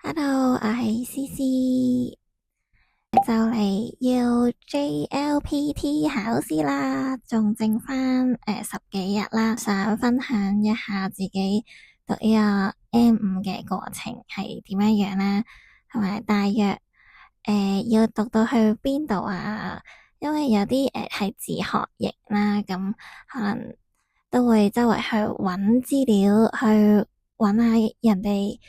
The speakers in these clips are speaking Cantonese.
Hello，我係思思，就嚟要 JLPT 考試啦，仲剩翻十幾日啦，想分享一下自己讀呢個 M5嘅過程係點樣樣啦，同埋大約要讀到去邊度啊？因為有啲係自學型啦，咁可能都會周圍去揾資料，去揾下人哋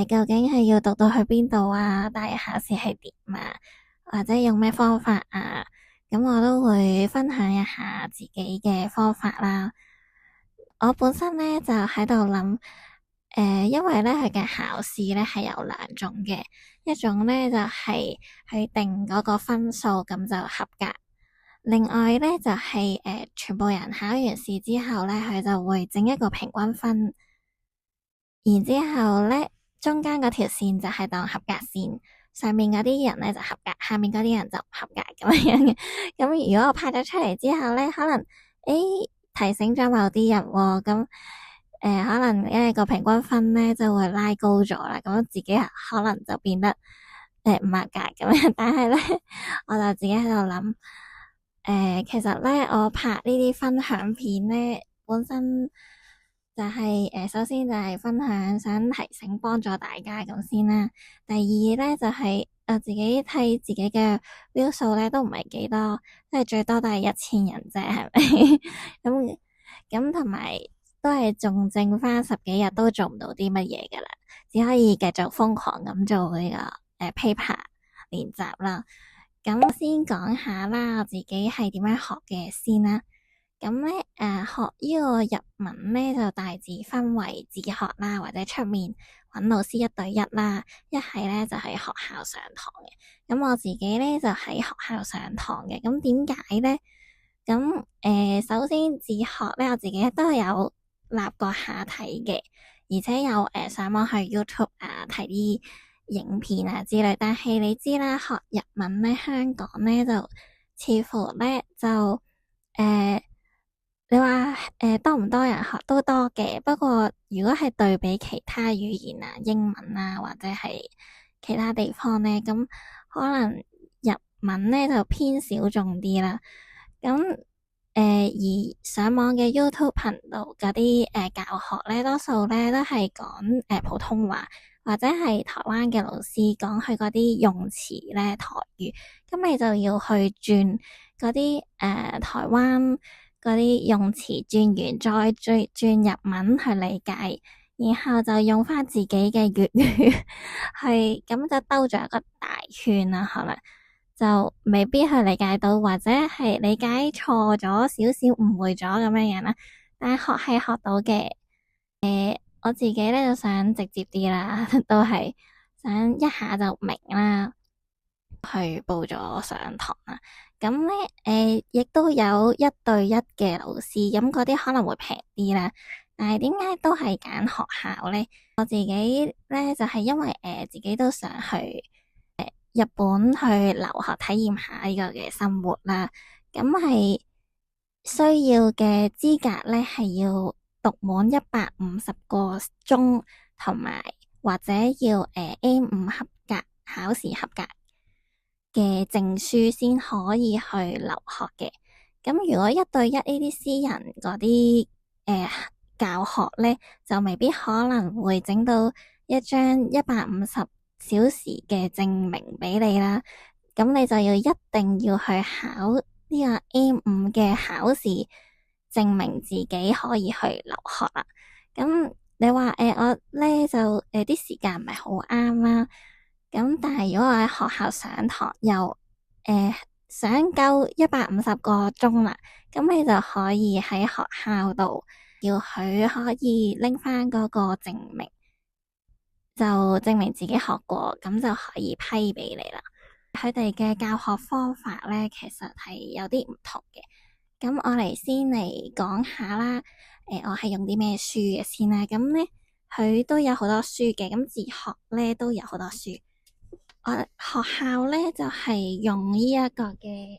究竟係要讀到去邊度啊？大約考試係點啊？或者用咩方法啊？咁我都會分享一下自己嘅方法啦。我本身咧就喺度諗，因為咧佢嘅考試咧係有兩種嘅，一種咧就係去定嗰個分數，咁就合格。另外咧就係全部人考完試之後咧，佢就會整一個平均分，然之後咧中間嗰條線就係當合格線，上面嗰啲人咧就合格，下面嗰啲人就唔合格咁樣嘅。咁如果我拍咗出嚟之後咧，可能提醒咗某啲人喎，咁可能因為個平均分咧就會拉高咗啦，咁自己可能就變得唔合格咁樣。但係咧，我就自己喺度諗，其實咧我拍呢啲分享片咧，本身就係首先就係分享，想提醒幫助大家咁先啦。第二咧就係自己睇自己嘅 view 數咧都唔係幾多，即係最多都係1000人啫，係咪？咁同埋都係仲剩翻十幾日都做唔到啲乜嘢噶啦，只可以繼續瘋狂咁做呢個paper 練習啦。咁先講下啦，我自己係點樣學嘅先啦。咁咧學呢個日文咧就大致分為自學啦，或者出面揾老師一對一啦，一係咧就喺學校上堂嘅。咁我自己咧就喺學校上堂嘅。咁點解咧？咁首先自學咧，我自己都係有立過下睇嘅，而且有上網去 YouTube 啊睇啲影片啊之類。但係你知啦，學日文咧，香港咧就似乎咧就你話多唔多人學都多嘅，不過如果係對比其他語言啊，英文啊或者係其他地方咧，咁可能日文咧就偏小眾啲啦。咁而上網嘅 YouTube 頻道嗰啲教學咧，多數咧都係講普通話，或者係台灣嘅老師講佢嗰啲用詞咧台語，咁你就要去轉嗰啲台灣嗰啲用詞，轉完再轉日文去理解，然後就用翻自己嘅粵語去，咁就兜咗一個大圈啦，可能。就未必去理解到，或者係理解錯咗少少，誤會咗咁樣樣啦。但係學係學到嘅，我自己咧就想直接啲啦，都係想一下就明啦，去報咗上堂啦。咁咧，亦都有一對一嘅老師，咁嗰啲可能會平啲啦。但係點解都係揀學校咧？我自己咧就係因為自己都想去日本去留學體驗下呢個嘅生活啦，咁係需要嘅資格咧係要讀滿150個鐘，同埋或者要A5合格考試合格嘅證書先可以去留學嘅。咁如果一對一呢啲私人嗰啲教學咧，就未必可能會整到一張150小時嘅證明俾你啦。咁你就要一定要去考呢個 A5嘅考試，證明自己可以去留學啦。咁你話我咧就啲時間唔係好啱啦。咁但係如果我喺學校上堂又想夠150個鐘啦，咁你就可以喺學校度叫佢可以拎翻嗰個證明，就證明自己學過，咁就可以批俾你啦。佢哋嘅教學方法咧，其實係有啲唔同嘅。咁我嚟先嚟講下啦。我係用啲咩書嘅先啦？咁咧佢都有好多書嘅，咁自學咧都有好多書。我學校咧就係用呢一個嘅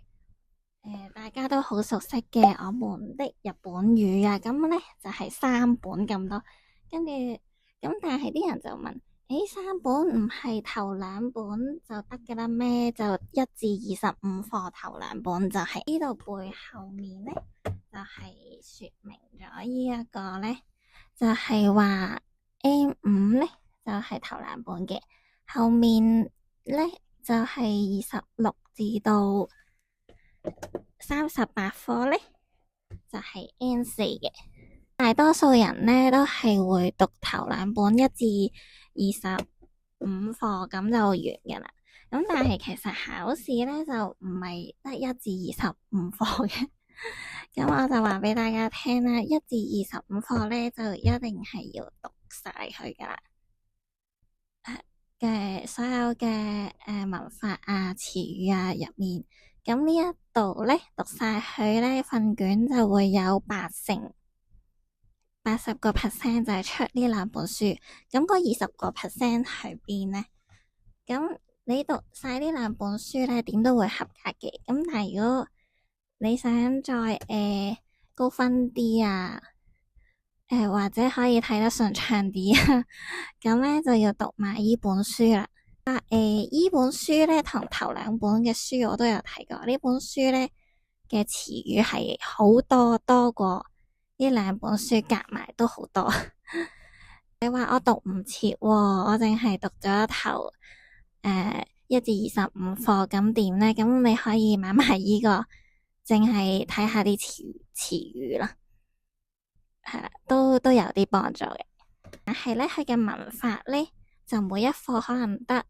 大家都好熟悉嘅我們的日本語啊，咁咧就係3本咁多，跟住咁但係啲人就問 A3本唔係頭兩本就得嘅啦咩？就1至25課頭兩本就係呢度背後面呢，就係說明咗呢一個呢，就係話 M5呢，就係頭兩本嘅，後面呢，就係26至到38課呢，就係 N4嘅。大多數人呢都係會讀頭兩本1至25課咁就完嘅啦。咁但係其實考試呢就唔係得1至25課嘅。咁我就話俾大家聽啦，1至25課呢就一定係要讀晒佢噶啦。嘅所有嘅文法啊、詞語啊入面，咁呢一度呢讀晒佢呢份卷就會有80%就係出呢兩本書，咁嗰20%去邊呢？咁你讀晒呢兩本書咧，點都會合格嘅。咁但係如果你想再高分啲啊，或者可以睇得順暢啲啊，咁咧就要讀埋呢本書啦。呢本書咧同頭兩本嘅書我都有睇過，呢本書咧嘅詞語係好多過呢兩本書夾埋都好多。你話我讀唔切喎，我淨係讀咗頭1至25課，咁點呢？咁你可以買埋呢個，淨係睇下啲詞語啦，係啦，都有啲幫助嘅。但係咧，佢嘅文法咧就每一課可能得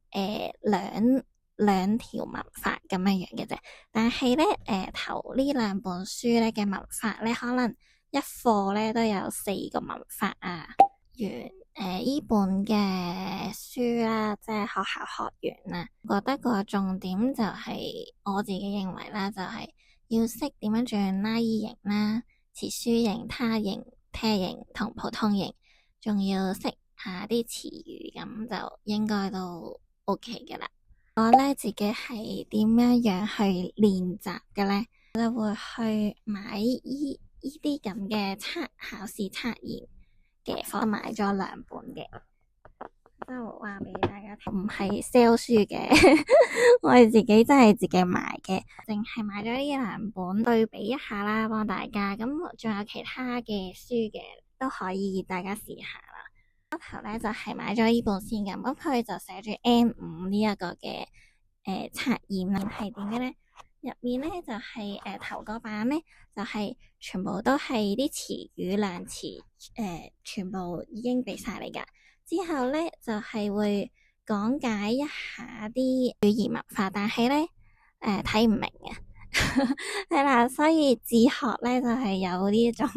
兩條文法咁樣樣嘅啫。但係咧頭呢兩本書咧嘅文法咧，可能一課咧都有4個文法啊。呢本嘅書啦，即係學校學完啦，覺得個重點就係我自己認為啦，就係要識點樣轉拉衣型啦、詞書型、他型、他型同普通型，仲要識下啲詞語，咁就應該都 OK 嘅啦。我咧自己係點樣去練習嘅咧？我就會去買呢啲咁嘅考試測驗嘅課，買咗2本嘅，就話俾大家聽，唔係 sell 書嘅，我哋自己真係自己買嘅，淨係買咗呢2本對比一下啦，幫大家。咁仲有其他嘅書嘅都可以大家試下啦。開頭咧就係買咗呢本先咁佢就寫住 M5呢一個嘅測驗啦，係點嘅咧？入面咧就係頭個版咧就係全部都係啲詞語量詞，全部已經俾晒你噶。之後咧就係會講解一下啲語言文化，但係咧睇唔明嘅，係啦，所以自學咧就係有呢種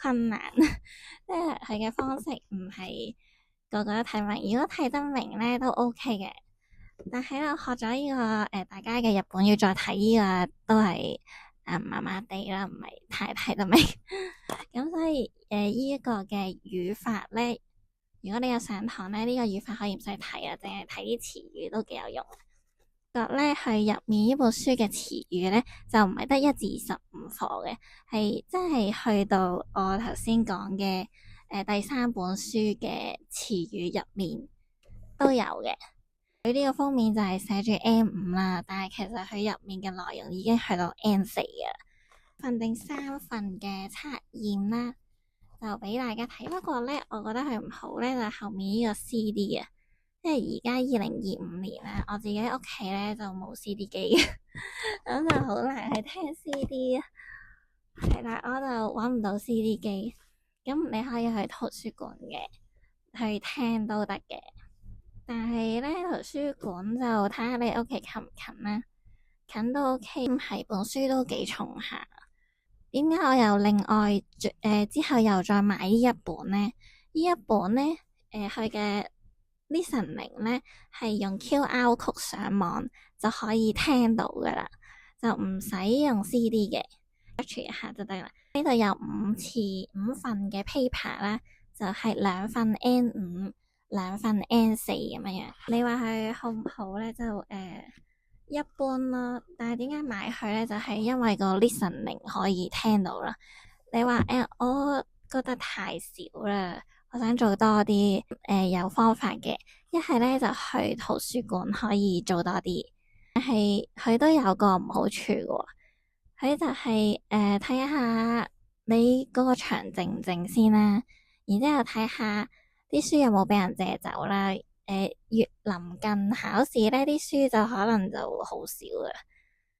困難，即係佢嘅方式唔係個個都睇明。如果睇得明咧都 OK 嘅。但係我學咗呢個大家嘅日本要再睇呢個都係麻麻地啦，唔係太睇得明。咁所以呢一個嘅語法咧，如果你有上堂咧，呢個語法可以唔使睇啊，淨係睇啲詞語都幾有用。覺咧係入面呢本書嘅詞語咧，就唔係得1至25課嘅，係真係去到我頭先講嘅第3本書嘅詞語入面都有嘅。佢呢個封面就係寫住 M5啦，但係其實佢入面嘅內容已經去到 N4嘅啦。份定3份嘅測驗啦，就俾大家睇。不過咧，我覺得佢唔好咧，就係後面呢個 CD 啊，因為而家2025年啦，我自己屋企咧就冇 CD 機，咁就好難去聽 CD 啊。係啦，我就搵唔到 CD 機，咁你可以去圖書館嘅去聽都得嘅。但係咧，圖書館就睇下你屋企近唔近啦，近都 OK，係本書都幾重下。點解我又另外之後又再買呢一本呢？呢一本呢，佢嘅 listening 呢係用 QR code 上網就可以聽到噶啦，就唔使用 CD 嘅，search 一下就得啦。呢度有5份嘅 paper 啦，就係2份 N5。2份 N4 咁樣，你話佢好唔好咧？就一般咯。但係點解買佢咧？就係因為個 listening 可以聽到啦。你話我覺得太少啦，我想做多啲有方法嘅，一係咧就去圖書館可以做多啲，但係佢都有個唔好處嘅，佢就係睇下你嗰個場靜唔靜先啦，然之後睇下啲書有冇俾人借走啦。越臨近考試咧，啲書就可能就好少啦。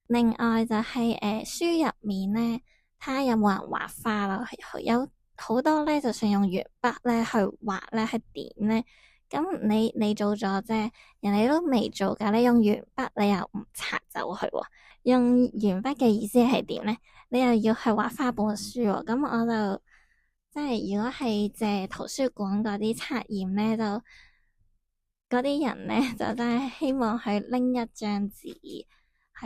另外就係書入面咧，睇下有冇人畫花咯，有好多咧，就算用鉛筆咧去畫咧，去點咧，咁你做咗啫，人哋都未做噶，你用鉛筆你又唔擦走佢喎，用鉛筆嘅意思係點咧？你又要去畫花本書喎，咁我就即係如果係借圖書館嗰啲測驗咧，就嗰啲人咧就真係希望去拎一張紙去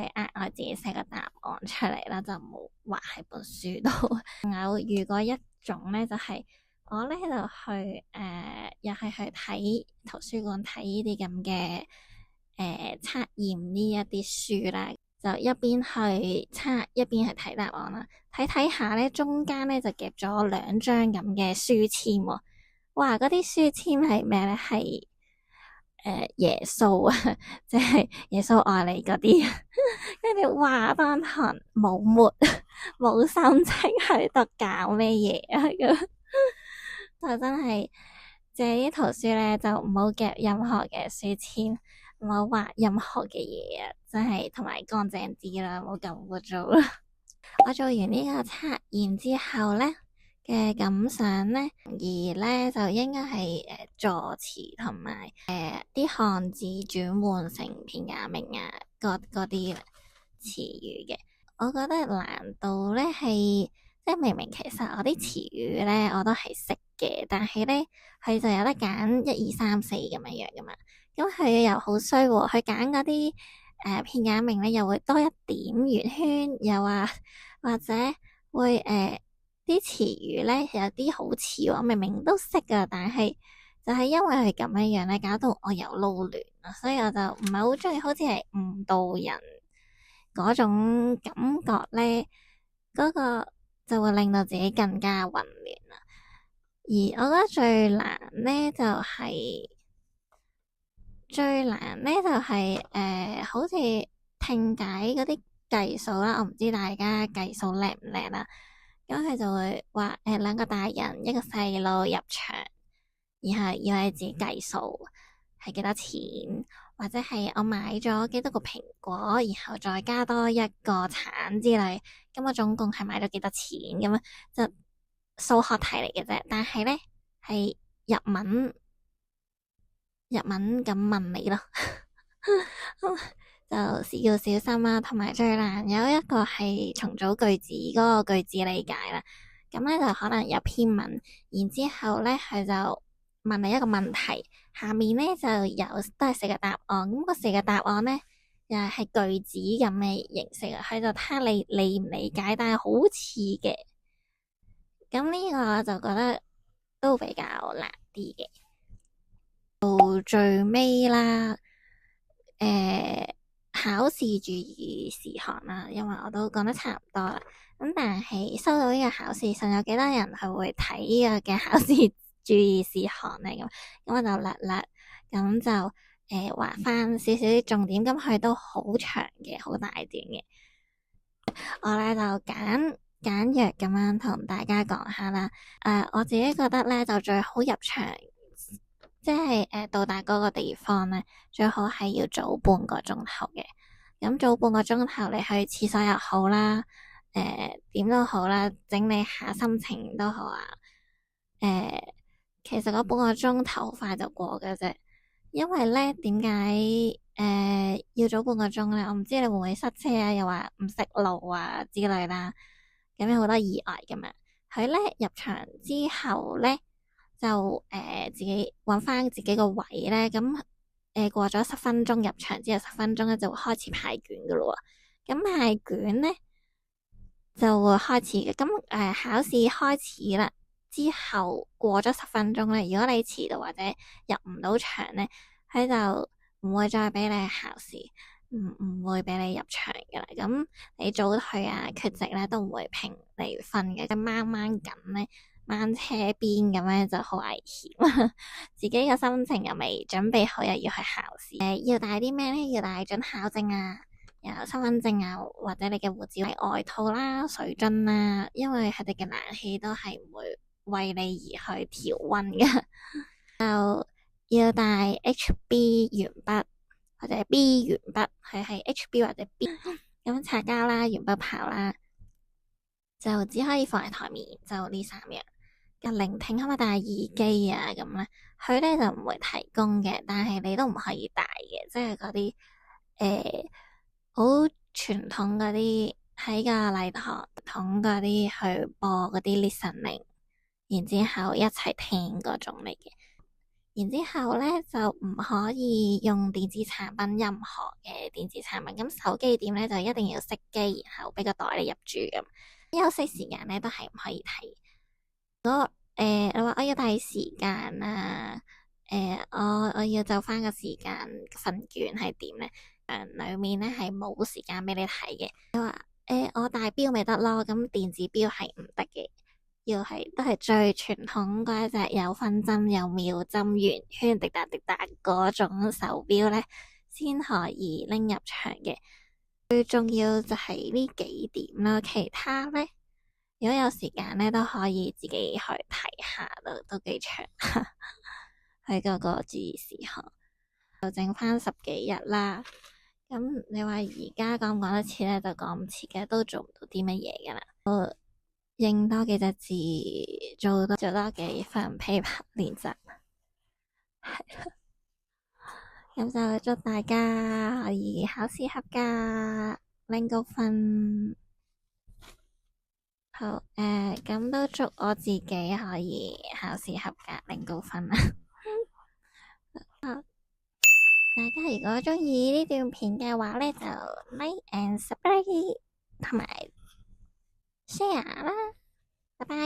額外自己寫個答案出嚟啦，就冇畫喺本書度。有遇過一種咧，就係我咧就去又係去睇圖書館睇呢啲咁嘅測驗呢一啲書啦，就一邊去測一邊去睇答案啦。睇下咧，中間咧就夾咗兩張咁嘅書籤喎。哇！嗰啲書籤係咩咧？係耶穌啊，即係耶穌愛你嗰啲，跟住話班行冇末冇心情喺度搞咩嘢啊咁，就真係借啲圖書咧就唔好夾任何嘅書籤，唔好畫任何嘅嘢啊，真係同埋乾淨啲啦，冇咁污糟啦。我做完呢個測驗之後咧嘅感想咧，而咧就應該係助詞同埋啲漢字轉換成片假名啊，嗰啲詞語嘅。我覺得難度咧係即係明明其實我啲詞語咧我都係識嘅，但係咧佢就有得揀一二三四咁樣樣噶嘛。咁佢又好衰喎，佢揀嗰啲片假名咧又會多一點圓圈，又話或者會啲詞語咧有啲好似我明明都識噶，但係就係因為係咁樣樣咧，搞到我又撈亂啦，所以我就唔係好中意，好似係誤導人嗰種感覺咧，嗰個就會令到自己更加混亂啦。而我覺得最難咧就係好似聽解嗰啲計數啦，我唔知大家計數叻唔叻啦。咁佢就會話兩個大人一個細路入場，然後要你自己計數係幾多錢，或者係我買咗幾多個蘋果，然後再加多一個橙之類，咁我總共係買咗幾多錢咁樣，就數學題嚟嘅啫。但係咧係日文咁問你咯。就要小心啦，同埋最難有一個係重組句子嗰個句子理解啦。咁咧就可能有篇文，然之後咧佢就問你一個問題，下面咧就有都係四個答案。咁個四個答案咧又係句子咁嘅形式啊，佢就睇下你理唔理解，但係好似嘅。咁呢個我就覺得都比較難啲嘅。到最尾啦，考試注意事項啦，因為我都講得差唔多啦。咁但係收到呢個考試信，有幾多人係會睇呢個嘅考試注意事項咧？咁我就略略咁就畫翻少少啲重點。咁佢都好長嘅，好大段嘅。我咧就簡約咁樣同大家講下啦。我自己覺得咧就最好入場。即係到達嗰個地方咧，最好係要早半個鐘頭嘅。咁早半個鐘頭，你去廁所又好啦，點都好啦，整理下心情都好啊。其實嗰半個鐘頭好快就過嘅啫。因為咧，點解要早半個鐘咧？我唔知你會唔會塞車啊，又話唔識路啊之類啦。咁有好多意外噶嘛。佢咧入場之後咧。就自己揾翻自己個位咧，咁過咗10分鐘入場之後10分鐘咧就會開始派卷噶咯喎，咁派卷咧就會開始嘅，咁考試開始啦，之後過咗10分鐘咧，如果你遲到或者入唔到場咧，佢就唔會再俾你考試，唔會俾你入場噶啦，咁你早退啊缺席咧都唔會評你分嘅，咁掹緊咧。掹車邊咁樣就好危險，自己嘅心情又未準備好，又要去考試。要帶啲咩咧？要帶准考證啊，有身份證啊，或者你嘅護照、外套啦、水樽啦，因為佢哋嘅冷氣都係唔會為你而去調溫嘅。就要帶 HB 鉛筆或者 B 鉛筆，佢係 HB 或者 B 咁擦膠啦、鉛筆刨啦，就只可以放喺台面，就呢三樣。聆聽可唔可以戴耳機啊？咁咧，佢咧就唔會提供嘅，但係你都唔可以戴嘅，即係嗰啲好傳統嗰啲喺個禮堂筒嗰啲去播嗰啲 listening，然之後一齊聽嗰種嚟嘅。然之後咧就唔可以用電子產品，任何嘅電子產品。咁手機點咧就一定要熄機，然後俾個袋你入住咁。休息時間咧都係唔可以睇。你話我要睇時間啊？我要就翻個時間份卷係點咧？裏面咧係冇時間俾你睇嘅。你話我帶錶咪得咯？咁電子錶係唔得嘅，要係都係最傳統嗰一隻有分針、有秒針、圓圈、滴答滴答嗰種手錶咧，先可以拎入場嘅。最重要就係呢幾點啦，其他咧。如果有時間咧，都可以自己去睇下，都幾長。喺嗰個注意事項，就剩翻10幾日啦。咁你話而家講唔講得切咧？就講唔切嘅，都做唔到啲乜嘢噶啦。我認多幾隻字，做多幾份 paper 練習。係啦，咁就祝大家可以考試合格，拎高分。好，咁都祝我自己可以考試合格，拎高分啦。好，大家如果鍾意呢段片嘅話咧，就 like and subscribe 同埋 share 啦，拜拜。